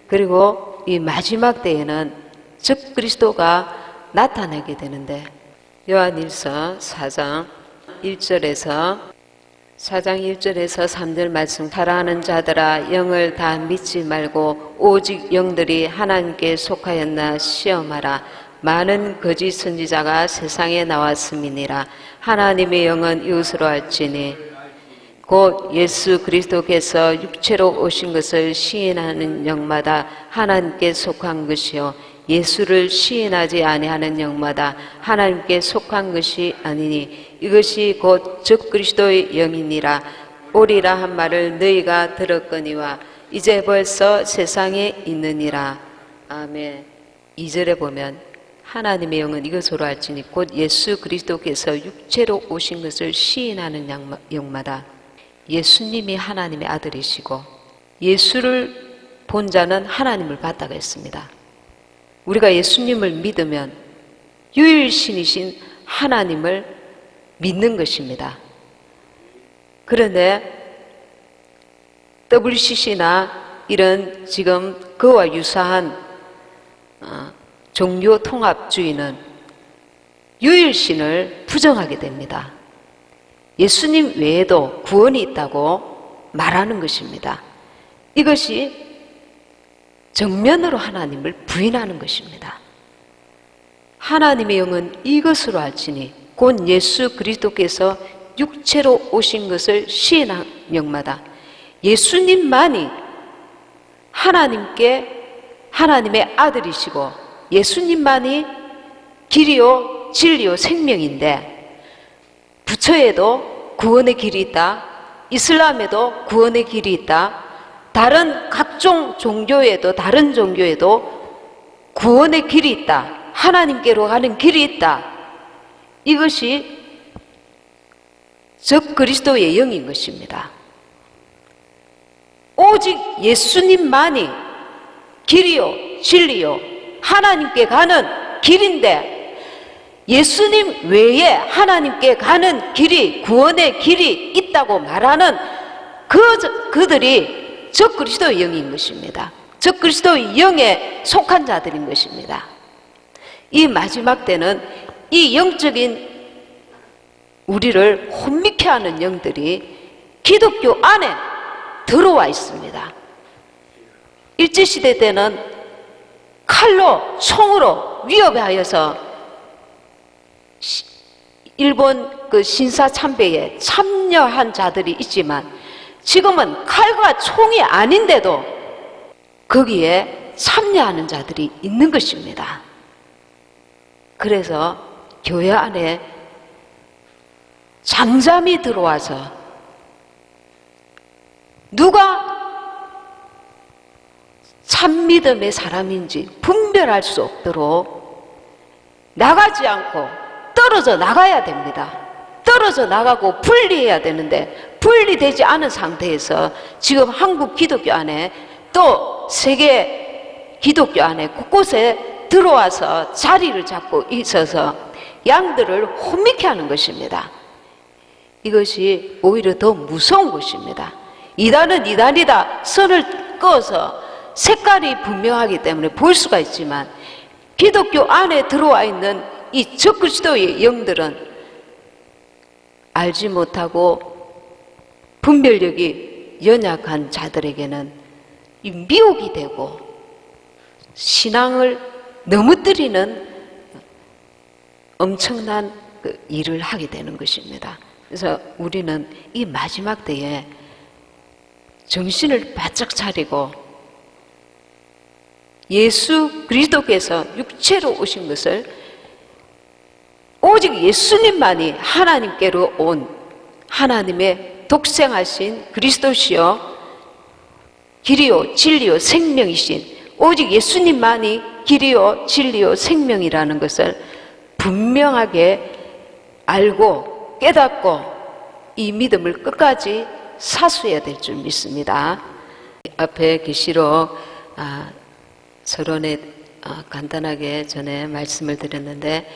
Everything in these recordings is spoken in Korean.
그리고 이 마지막 때에는 즉 그리스도가 나타나게 되는데, 요한일서 4장 1절에서 3절 말씀, 사랑하는 자들아 영을 다 믿지 말고 오직 영들이 하나님께 속하였나 시험하라. 많은 거짓 선지자가 세상에 나왔음이니라. 하나님의 영은 이웃으로 할지니 곧 예수 그리스도께서 육체로 오신 것을 시인하는 영마다 하나님께 속한 것이요 예수를 시인하지 아니하는 영마다 하나님께 속한 것이 아니니 이것이 곧 즉 그리스도의 영이니라. 오리라 한 말을 너희가 들었거니와 이제 벌써 세상에 있느니라. 아멘. 2절에 보면 하나님의 영은 이것으로 알지니 곧 예수 그리스도께서 육체로 오신 것을 시인하는 영마다, 예수님이 하나님의 아들이시고 예수를 본 자는 하나님을 봤다고 했습니다. 우리가 예수님을 믿으면 유일신이신 하나님을 믿는 것입니다. 그런데 WCC나 이런 지금 그와 유사한 종교 통합주의는 유일신을 부정하게 됩니다. 예수님 외에도 구원이 있다고 말하는 것입니다. 이것이 정면으로 하나님을 부인하는 것입니다. 하나님의 영은 이것으로 알지니 곧 예수 그리스도께서 육체로 오신 것을 시인한 영마다, 예수님만이 하나님의 아들이시고 예수님만이 길이요 진리요 생명인데, 부처에도 구원의 길이 있다, 이슬람에도 구원의 길이 있다, 다른 각종 종교에도 다른 종교에도 구원의 길이 있다, 하나님께로 가는 길이 있다. 이것이 즉 그리스도의 영인 것입니다. 오직 예수님만이 길이요 진리요 하나님께 가는 길인데, 예수님 외에 하나님께 가는 길이, 구원의 길이 있다고 말하는 그들이 적 그리스도의 영인 것입니다. 적 그리스도의 영에 속한 자들인 것입니다. 이 마지막 때는 이 영적인 우리를 혼미케 하는 영들이 기독교 안에 들어와 있습니다. 일제시대 때는 칼로, 총으로 위협하여서 일본 그 신사참배에 참여한 자들이 있지만, 지금은 칼과 총이 아닌데도 거기에 참여하는 자들이 있는 것입니다. 그래서 교회 안에 잠잠히 들어와서 누가 참믿음의 사람인지 분별할 수 없도록 나가지 않고 떨어져 나가야 됩니다. 떨어져 나가고 분리해야 되는데, 분리되지 않은 상태에서 지금 한국 기독교 안에 또 세계 기독교 안에 곳곳에 들어와서 자리를 잡고 있어서 양들을 혼미케 하는 것입니다. 이것이 오히려 더 무서운 것입니다. 이단은 이단이다 선을 그어서 색깔이 분명하기 때문에 볼 수가 있지만, 기독교 안에 들어와 있는 이 적그리스도의 영들은 알지 못하고 분별력이 연약한 자들에게는 이 미혹이 되고 신앙을 넘어뜨리는 엄청난 일을 하게 되는 것입니다. 그래서 우리는 이 마지막 때에 정신을 바짝 차리고 예수 그리스도께서 육체로 오신 것을, 오직 예수님만이 하나님께로 온 하나님의 독생하신 그리스도시요 길이요 진리요 생명이신 오직 예수님만이 길이요 진리요 생명이라는 것을 분명하게 알고 깨닫고 이 믿음을 끝까지 사수해야 될 줄 믿습니다. 앞에 계시록 서론에 간단하게 전에 말씀을 드렸는데,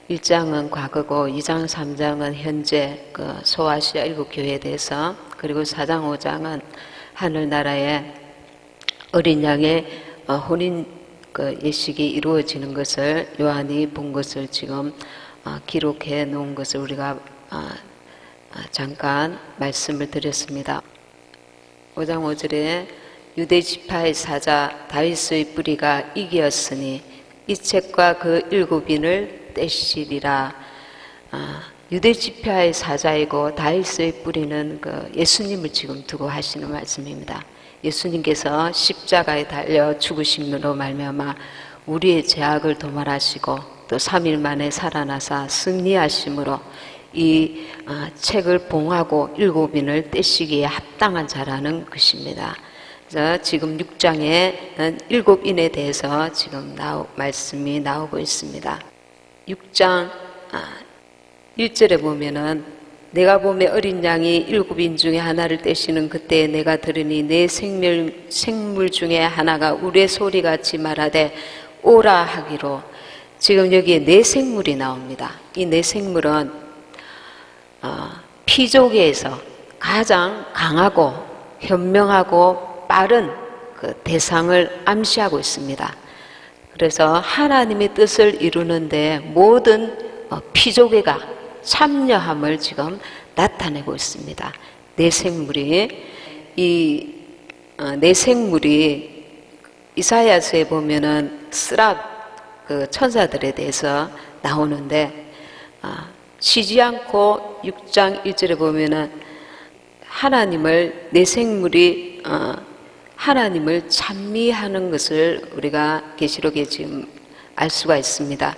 1장은 과거고 2장 3장은 현재 그 소아시아 7교회에 대해서, 그리고 4장 5장은 하늘나라의 어린 양의 혼인 그 예식이 이루어지는 것을 요한이 본 것을 지금 기록해 놓은 것을 우리가 잠깐 말씀을 드렸습니다. 5장 5절에 유대 지파의 사자 다윗의 뿌리가 이기었으니 이 책과 그 7인을 떼시리라. 유대 지파의 사자이고 다윗의 뿌리는 그 예수님을 지금 두고 하시는 말씀입니다. 예수님께서 십자가에 달려 죽으심으로 말미암아 우리의 죄악을 도말하시고 또 3일 만에 살아나사 승리하심으로 이 책을 봉하고 7인을 떼시기에 합당한 자라는 것입니다. 그래서 지금 6장에 7인에 대해서 지금 말씀이 나오고 있습니다. 6장 1절에 보면은 내가 보매 어린 양이 7인 중에 하나를 떼시는 그때에 내가 들으니 내 생물 중에 하나가 우레 소리같이 말하되 오라 하기로. 지금 여기에 네 생물이 나옵니다. 이 네 생물은 피조계에서 가장 강하고 현명하고 빠른 그 대상을 암시하고 있습니다. 그래서 하나님의 뜻을 이루는데 모든 피조계가 참여함을 지금 나타내고 있습니다. 네 생물이 네 생물이 이사야서에 보면은 스랍 그 천사들에 대해서 나오는데 쉬지 않고 6장 1절에 보면은 하나님을 네 생물이 하나님을 찬미하는 것을 우리가 계시록에 지금 알 수가 있습니다.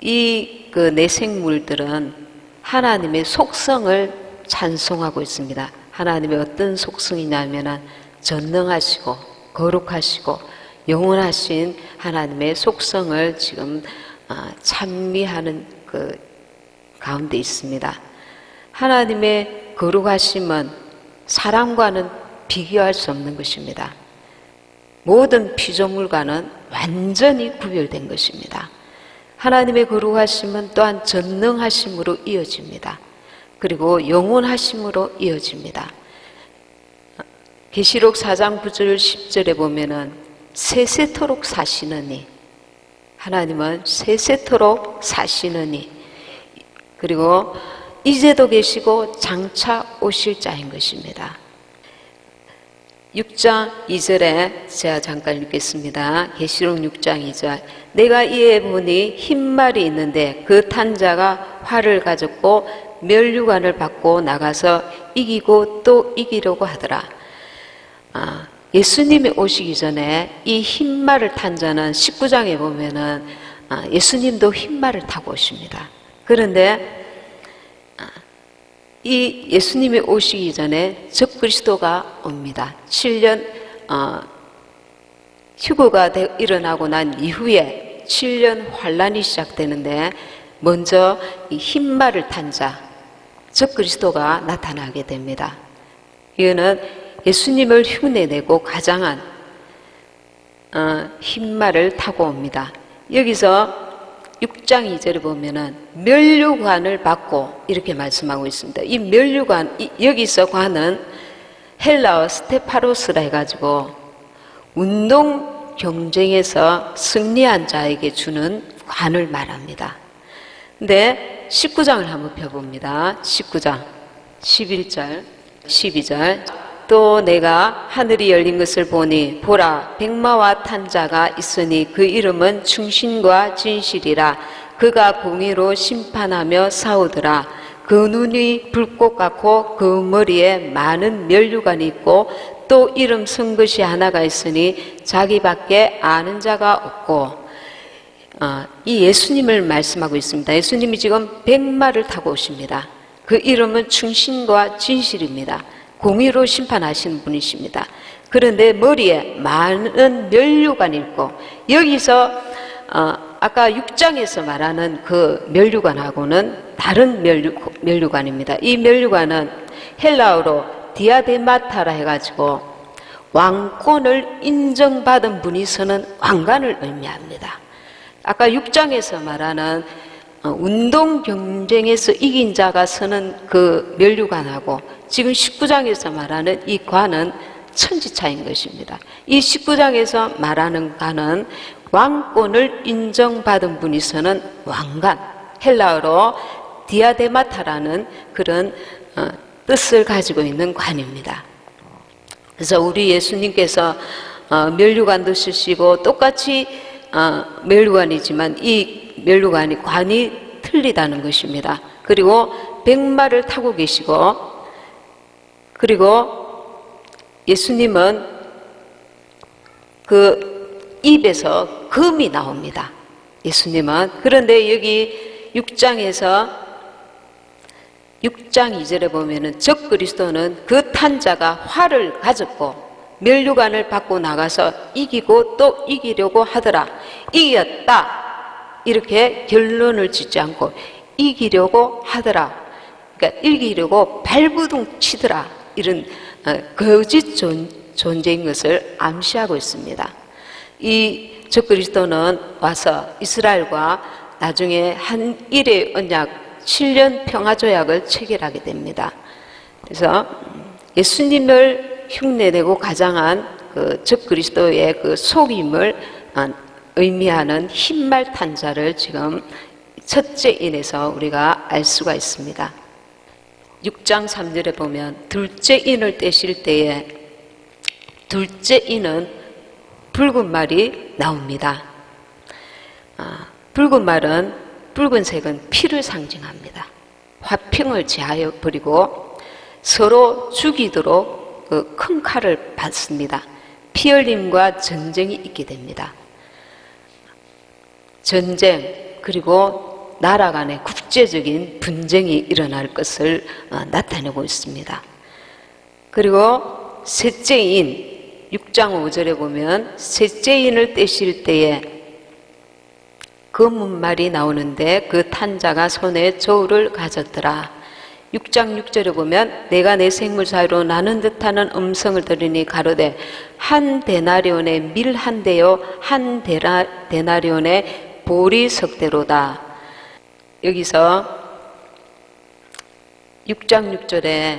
이 그 네 생물들은 하나님의 속성을 찬송하고 있습니다. 하나님의 어떤 속성이냐면은 전능하시고 거룩하시고 영원하신 하나님의 속성을 지금 찬미하는 그 가운데 있습니다. 하나님의 거룩하심은 사람과는 비교할 수 없는 것입니다. 모든 피조물과는 완전히 구별된 것입니다. 하나님의 거룩하심은 또한 전능하심으로 이어집니다. 그리고 영원하심으로 이어집니다. 계시록 4장 9절 10절에 보면은 세세토록 사시느니, 하나님은 세세토록 사시느니, 그리고 이제도 계시고 장차 오실 자인 것입니다. 6장 2절에 제가 잠깐 읽겠습니다. 계시록 6장 2절. 내가 이에 보니 흰말이 있는데 그 탄 자가 활을 가졌고 면류관을 받고 나가서 이기고 또 이기려고 하더라. 예수님이 오시기 전에 이 흰말을 탄 자는 19장에 보면은 예수님도 흰말을 타고 오십니다. 그런데 이 예수님이 오시기 전에 적그리스도가 옵니다. 7년 휴거가 일어나고 난 이후에 7년 환란이 시작되는데 먼저 이 흰말을 탄 자 적그리스도가 나타나게 됩니다. 이거는 예수님을 흉내내고 가장한 흰말을 타고 옵니다. 여기서 6장 2절에 보면은 면류관을 받고 이렇게 말씀하고 있습니다. 이 면류관, 여기서 관은 헬라어 스테파로스라 해가지고 운동 경쟁에서 승리한 자에게 주는 관을 말합니다. 근데 19장을 한번 펴봅니다. 19장 11절 12절. 또 내가 하늘이 열린 것을 보니 보라 백마와 탄 자가 있으니 그 이름은 충신과 진실이라. 그가 공의로 심판하며 싸우더라. 그 눈이 불꽃 같고 그 머리에 많은 면류관이 있고 또 이름 쓴 것이 하나가 있으니 자기밖에 아는 자가 없고. 이 예수님을 말씀하고 있습니다. 예수님이 지금 백마를 타고 오십니다. 그 이름은 충신과 진실입니다. 공의로 심판하시는 분이십니다. 그런데 머리에 많은 면류관이 있고, 여기서 아까 6장에서 말하는 그 면류관하고는 다른 면류관입니다. 이 면류관은 헬라어로 디아데마타라 해가지고 왕권을 인정받은 분이 서는 왕관을 의미합니다. 아까 6장에서 말하는 운동 경쟁에서 이긴 자가 서는 그 면류관하고 지금 19장에서 말하는 이 관은 천지차인 것입니다. 이 19장에서 말하는 가는 왕권을 인정받은 분이서는 왕관, 헬라어로 디아데마타라는 그런 뜻을 가지고 있는 관입니다. 그래서 우리 예수님께서 면류관도 쓰시고 똑같이 면류관이지만 이 면류관이 관이 틀리다는 것입니다. 그리고 백마를 타고 계시고, 그리고 예수님은 그 입에서 금이 나옵니다. 예수님은. 그런데 여기 6장에서 6장 2절에 보면은 적 그리스도는 그 탄자가 활을 가졌고 면류관을 받고 나가서 이기고 또 이기려고 하더라. 이겼다. 이렇게 결론을 짓지 않고 이기려고 하더라. 그러니까 이기려고 발부둥 치더라. 이런 거짓 존재인 것을 암시하고 있습니다. 이 적그리스도는 와서 이스라엘과 나중에 한 일의 언약 7년 평화조약을 체결하게 됩니다. 그래서 예수님을 흉내내고 가장한 그 적그리스도의 그 속임을 의미하는 흰말 탄자를 지금 첫째 인에서 우리가 알 수가 있습니다. 6장 3절에 보면 둘째 인을 떼실 때에 둘째 인은 붉은 말이 나옵니다. 붉은 말은, 붉은색은 피를 상징합니다. 화평을 제하여 버리고 서로 죽이도록 그 큰 칼을 받습니다. 피 흘림과 전쟁이 있게 됩니다. 전쟁, 그리고 나라 간의 국제적인 분쟁이 일어날 것을 나타내고 있습니다. 그리고 셋째 인, 6장 5절에 보면 셋째 인을 떼실 때에 검은 말이 나오는데 그 탄자가 손에 저울을 가졌더라. 6장 6절에 보면 내가 내 생물 사이로 나는 듯하는 음성을 들으니 가로되 한 데나리온의 밀 한 대요 한 데나리온의 보리 석대로다. 여기서 6장 6절에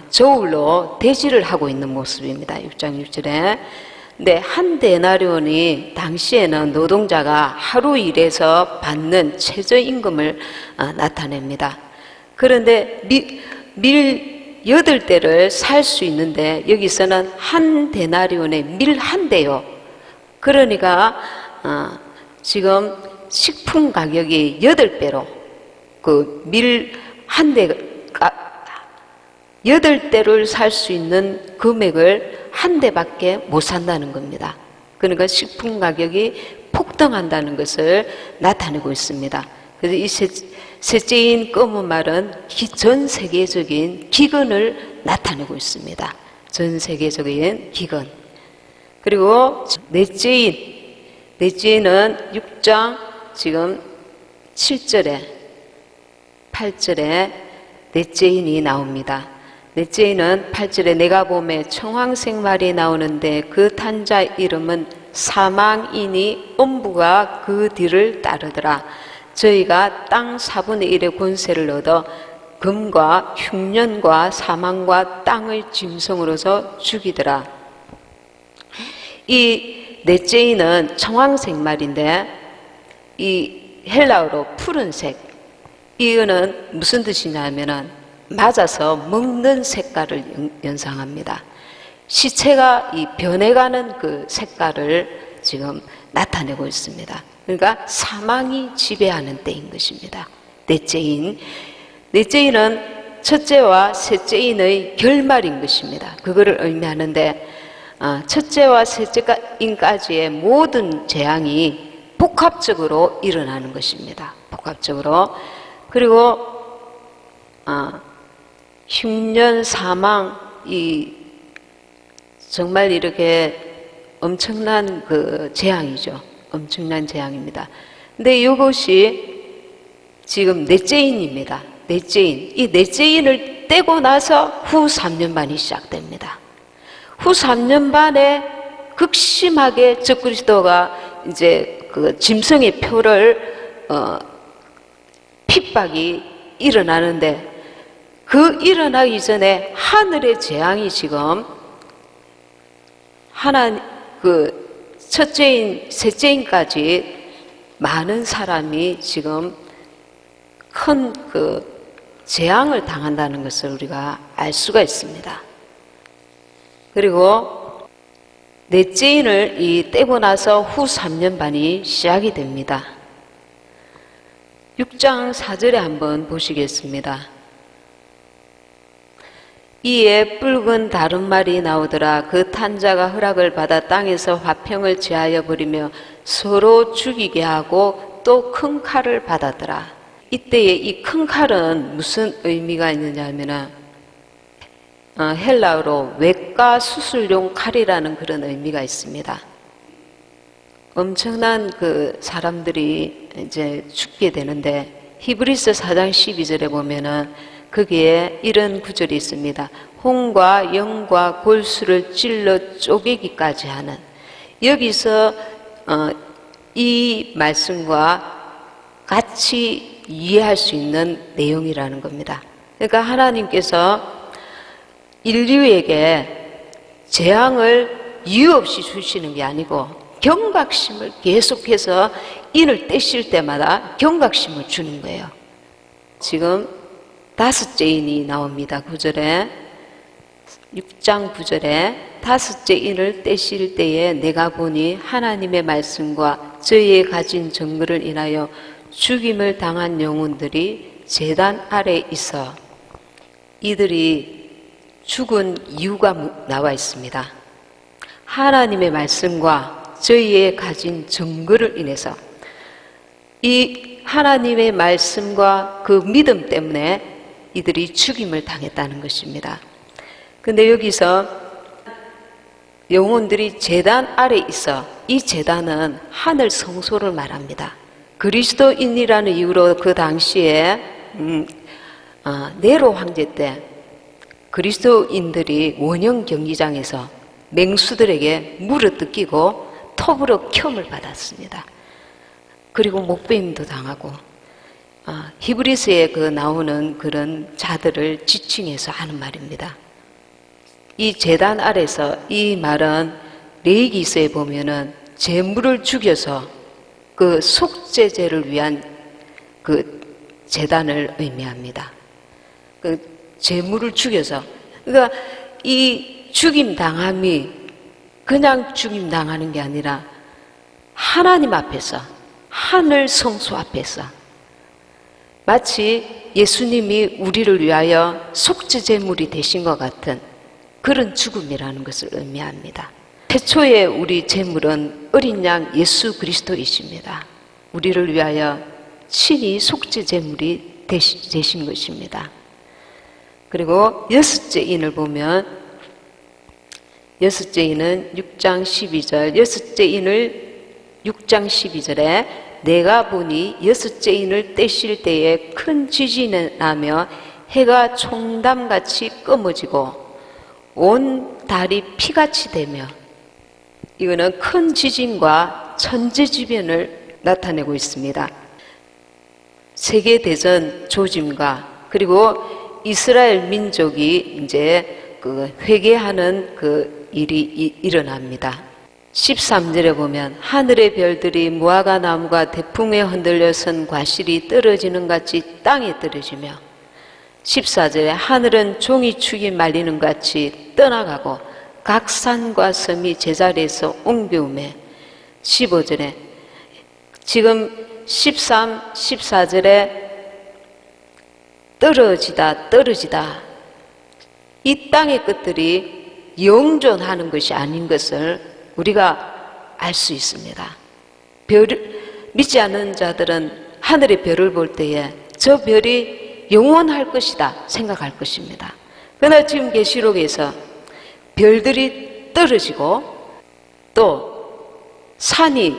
저울로 대지를 하고 있는 모습입니다. 6장 6절에. 근데 한 데나리온이 당시에는 노동자가 하루 일해서 받는 최저임금을 나타냅니다. 그런데 밀 8대를 살 수 있는데 여기서는 한 데나리온에 밀 한 대요. 그러니까 지금 식품 가격이 8배로 그 밀 한 대가 8대를 살 수 있는 금액을 한 대밖에 못 산다는 겁니다. 그러니까 식품 가격이 폭등한다는 것을 나타내고 있습니다. 그래서 이 셋째인 검은 말은 전 세계적인 기근을 나타내고 있습니다. 전 세계적인 기근. 그리고 넷째인은 6장 지금 7절에 8절에 넷째인이 나옵니다. 넷째인은 8절에 내가 보매 청황색 말이 나오는데 그 탄자 이름은 사망이니 음부가 그 뒤를 따르더라. 저희가 땅 4분의 1의 권세를 얻어 금과 흉년과 사망과 땅의 짐승으로서 죽이더라. 이 넷째인은 청황색 말인데 이 헬라어로 푸른색, 이거는 무슨 뜻이냐 하면은 맞아서 먹는 색깔을 연상합니다. 시체가 이 변해가는 그 색깔을 지금 나타내고 있습니다. 그러니까 사망이 지배하는 때인 것입니다. 넷째인은 첫째와 셋째인의 결말인 것입니다. 그거를 의미하는데 첫째와 셋째인까지의 모든 재앙이 복합적으로 일어나는 것입니다. 복합적으로. 그리고 흉년, 사망, 정말 이렇게 엄청난 그 재앙이죠. 엄청난 재앙입니다. 근데 이것이 지금 넷째인입니다. 넷째인. 이 넷째인을 떼고 나서 후 3년 반이 시작됩니다. 후 3년 반에 극심하게 적그리스도가 이제 그 짐승의 표를 핍박이 일어나는데 그 일어나기 전에 하늘의 재앙이 지금 첫째인, 셋째인까지 많은 사람이 지금 큰 재앙을 당한다는 것을 우리가 알 수가 있습니다. 그리고 넷째인을 떼고 나서 후 3년 반이 시작이 됩니다. 6장 4절에 한번 보시겠습니다. 이에 붉은 다른말이 나오더라. 그 탄자가 허락을 받아 땅에서 화평을 제하여 버리며 서로 죽이게 하고 또 큰 칼을 받았더라. 이때에 이 큰 칼은 무슨 의미가 있느냐 하면은 헬라어로 외과 수술용 칼이라는 그런 의미가 있습니다. 엄청난 사람들이 이제 죽게 되는데 히브리서 4장 12절에 보면은 거기에 이런 구절이 있습니다. 홍과 영과 골수를 찔러 쪼개기까지 하는, 여기서 이 말씀과 같이 이해할 수 있는 내용이라는 겁니다. 그러니까 하나님께서 인류에게 재앙을 이유 없이 주시는 게 아니고 경각심을 계속해서 인을 떼실 때마다 경각심을 주는 거예요. 지금 5째 인이 나옵니다. 9절에, 6장 9절에 5째 인을 떼실 때에 내가 보니 하나님의 말씀과 저희의 가진 증거를 인하여 죽임을 당한 영혼들이 제단 아래 있어 이들이 죽은 이유가 나와 있습니다. 하나님의 말씀과 저희의 가진 증거를 인해서 이 하나님의 말씀과 그 믿음 때문에 이들이 죽임을 당했다는 것입니다. 근데 여기서 영혼들이 제단 아래 있어, 이 제단은 하늘 성소를 말합니다. 그리스도인이라는 이유로 그 당시에 네로 황제 때 그리스도인들이 원형 경기장에서 맹수들에게 물어뜯기고 톱으로 켬을 받았습니다. 그리고 목베임도 당하고 히브리서에 나오는 그런 자들을 지칭해서 하는 말입니다. 이 제단 아래서, 이 말은 레위기서에 보면은 제물을 죽여서 그 속죄제를 위한 그 제단을 의미합니다. 그 제물을 죽여서, 그러니까 이 죽임 당함이 그냥 죽임 당하는 게 아니라 하나님 앞에서, 하늘 성소 앞에서 마치 예수님이 우리를 위하여 속죄제물이 되신 것 같은 그런 죽음이라는 것을 의미합니다. 최초의 우리 제물은 어린 양 예수 그리스도이십니다. 우리를 위하여 친히 속죄제물이 되신 것입니다. 그리고 6째 인을 보면, 6째 인은 6장 12절, 6째 인을 6장 12절에 내가 보니 6째 인을 떼실 때에 큰 지진이 나며 해가 총담같이 검어지고 온 달이 피같이 되며, 이거는 큰 지진과 천재지변을 나타내고 있습니다. 세계대전 조짐과 그리고 이스라엘 민족이 이제 회개하는 일이 일어납니다. 13절에 보면 하늘의 별들이 무화과 나무가 대풍에 흔들려 선 과실이 떨어지는 같이 땅에 떨어지며, 14절에 하늘은 종이축이 말리는 같이 떠나가고 각 산과 섬이 제자리에서 옮겨오매, 15절에 지금 13, 14절에 떨어지다 이 땅의 것들이 영존하는 것이 아닌 것을 우리가 알 수 있습니다. 믿지 않는 자들은 하늘의 별을 볼 때에 저 별이 영원할 것이다 생각할 것입니다. 그러나 지금 계시록에서 별들이 떨어지고 또 산이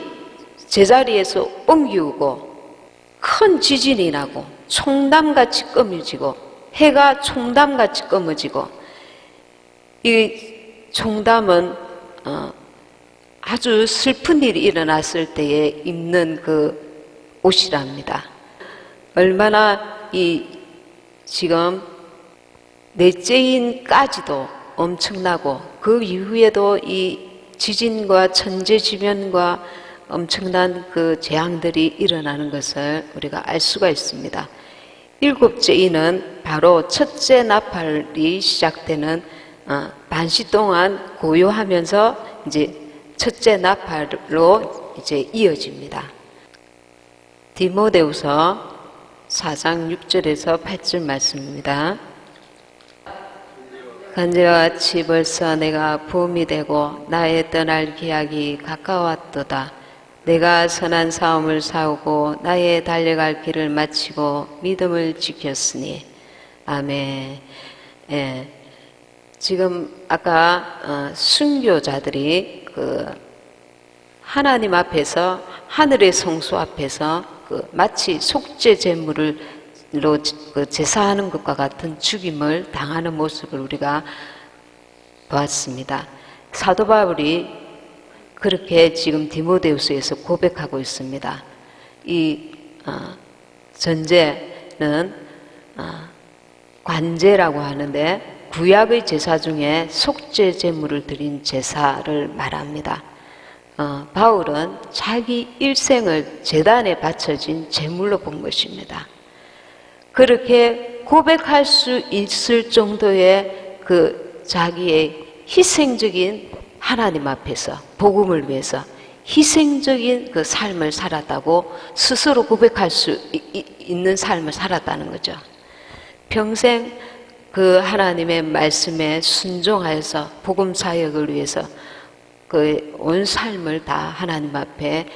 제자리에서 옮기고 큰 지진이 나고 총담같이 검어지고 해가 총담같이 검어지고, 이 총담은 아주 슬픈 일이 일어났을 때에 입는 그 옷이랍니다. 얼마나 지금 넷째인까지도 엄청나고 그 이후에도 이 지진과 천재지변과 엄청난 그 재앙들이 일어나는 것을 우리가 알 수가 있습니다. 일곱째 이는 바로 첫째 나팔이 시작되는 반시 동안 고요하면서 이제 첫째 나팔로 이제 이어집니다. 디모데후서 4장 6절에서 8절 말씀입니다. 간제와 같이 벌써 내가 봄이 되고 나의 떠날 기약이 가까웠도다. 내가 선한 싸움을 싸우고 나의 달려갈 길을 마치고 믿음을 지켰으니. 아멘. 예. 지금 아까 순교자들이 그 하나님 앞에서 하늘의 성소 앞에서 그 마치 속죄 제물로 제사하는 것과 같은 죽임을 당하는 모습을 우리가 보았습니다. 사도 바울이 그렇게 지금 디모데후서에서 고백하고 있습니다. 이 전제는 관제라고 하는데 구약의 제사 중에 속죄 제물을 드린 제사를 말합니다. 바울은 자기 일생을 제단에 바쳐진 제물로 본 것입니다. 그렇게 고백할 수 있을 정도의 그 자기의 희생적인 하나님 앞에서 복음을 위해서 희생적인 그 삶을 살았다고 스스로 고백할 수 있는 삶을 살았다는 거죠. 평생 그 하나님의 말씀에 순종하여서 복음 사역을 위해서 그 온 삶을 다 하나님 앞에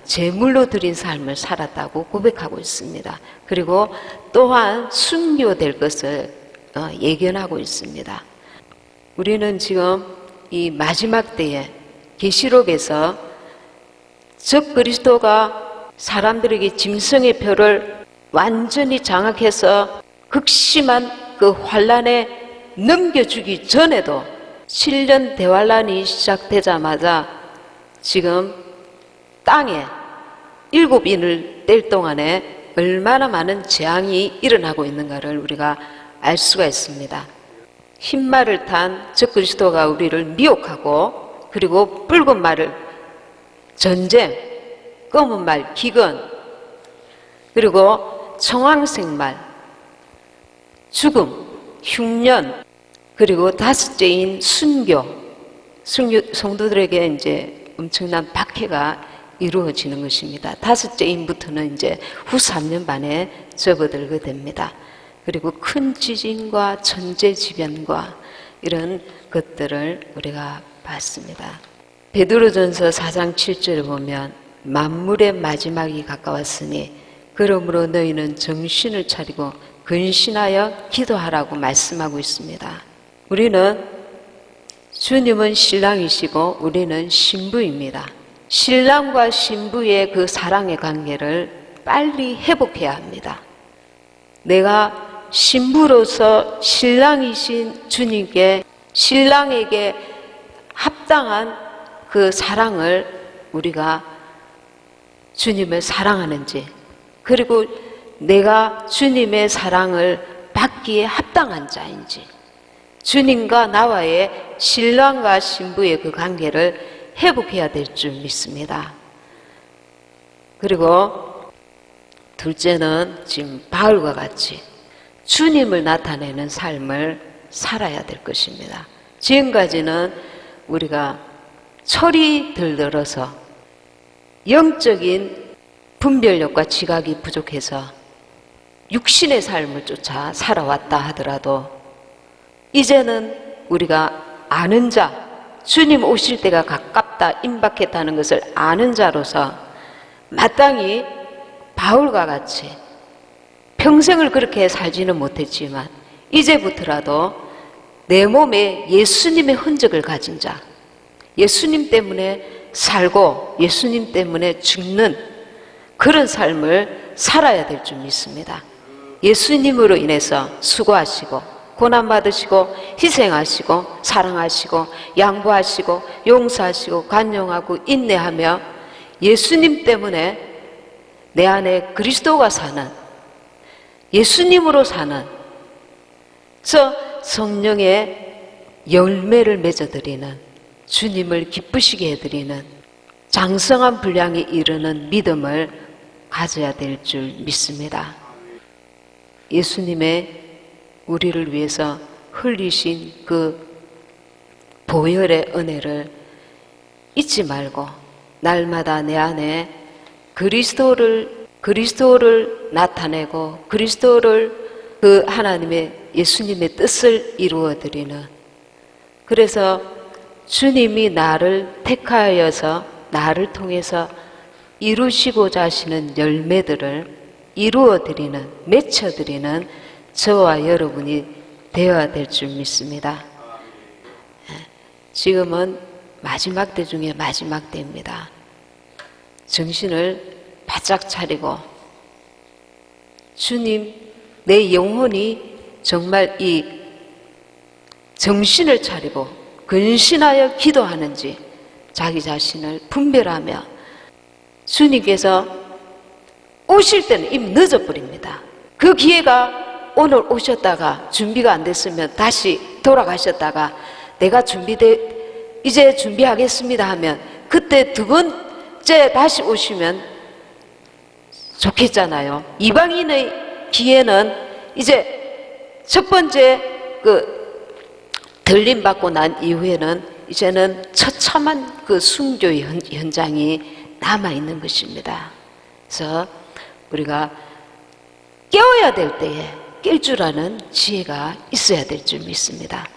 제물로 드린 삶을 살았다고 고백하고 있습니다. 그리고 또한 순교될 것을 예견하고 있습니다. 우리는 지금 이 마지막 때에 계시록에서 적 그리스도가 사람들에게 짐승의 표를 완전히 장악해서 극심한 그 환란에 넘겨주기 전에도 7년 대환란이 시작되자마자 지금 땅에 7인을 뗄 동안에 얼마나 많은 재앙이 일어나고 있는가를 우리가 알 수가 있습니다. 흰말을 탄 적그리스도가 우리를 미혹하고, 그리고 붉은 말을 전쟁, 검은 말 기근, 그리고 청황색 말 죽음, 흉년, 그리고 다섯째인 순교, 성도들에게 이제 엄청난 박해가 이루어지는 것입니다. 다섯째인부터는 이제 후 3년 반에 접어들게 됩니다. 그리고 큰 지진과 천재지변과 이런 것들을 우리가 봤습니다. 베드로전서 4장 7절을 보면 만물의 마지막이 가까웠으니 그러므로 너희는 정신을 차리고 근신하여 기도하라고 말씀하고 있습니다. 우리는 주님은 신랑이시고 우리는 신부입니다. 신랑과 신부의 그 사랑의 관계를 빨리 회복해야 합니다. 내가 신부로서 신랑이신 주님께, 신랑에게 합당한 그 사랑을 우리가 주님을 사랑하는지, 그리고 내가 주님의 사랑을 받기에 합당한 자인지, 주님과 나와의 신랑과 신부의 그 관계를 회복해야 될 줄 믿습니다. 그리고 둘째는 지금 바울과 같이 주님을 나타내는 삶을 살아야 될 것입니다. 지금까지는 우리가 철이 들들어서 영적인 분별력과 지각이 부족해서 육신의 삶을 쫓아 살아왔다 하더라도 이제는 우리가 아는 자, 주님 오실 때가 가깝다, 임박했다는 것을 아는 자로서 마땅히 바울과 같이 평생을 그렇게 살지는 못했지만 이제부터라도 내 몸에 예수님의 흔적을 가진 자, 예수님 때문에 살고 예수님 때문에 죽는 그런 삶을 살아야 될 줄 믿습니다. 예수님으로 인해서 수고하시고 고난받으시고 희생하시고 사랑하시고 양보하시고 용서하시고 관용하고 인내하며 예수님 때문에 내 안에 그리스도가 사는, 예수님으로 사는 저 성령의 열매를 맺어드리는 주님을 기쁘시게 해드리는 장성한 분량에 이르는 믿음을 가져야 될 줄 믿습니다. 예수님의 우리를 위해서 흘리신 그 보혈의 은혜를 잊지 말고 날마다 내 안에 그리스도를 나타내고 그리스도를 그 하나님의 예수님의 뜻을 이루어드리는, 그래서 주님이 나를 택하여서 나를 통해서 이루시고자 하시는 열매들을 이루어드리는, 맺혀드리는 저와 여러분이 되어야 될 줄 믿습니다. 지금은 마지막 때 중에 마지막 때입니다. 정신을 바짝 차리고 주님, 내 영혼이 정말 이 정신을 차리고 근신하여 기도하는지 자기 자신을 분별하며, 주님께서 오실 때는 이미 늦어버립니다. 그 기회가 오늘 오셨다가 준비가 안 됐으면 다시 돌아가셨다가 내가 이제 준비하겠습니다 하면 그때 두 번째 다시 오시면 좋겠잖아요. 이방인의 기회는 이제 첫 번째 들림 받고 난 이후에는 이제는 처참한 그 순교의 현장이 남아 있는 것입니다. 그래서 우리가 깨어야 될 때에 깰 줄 아는 지혜가 있어야 될 줄 믿습니다.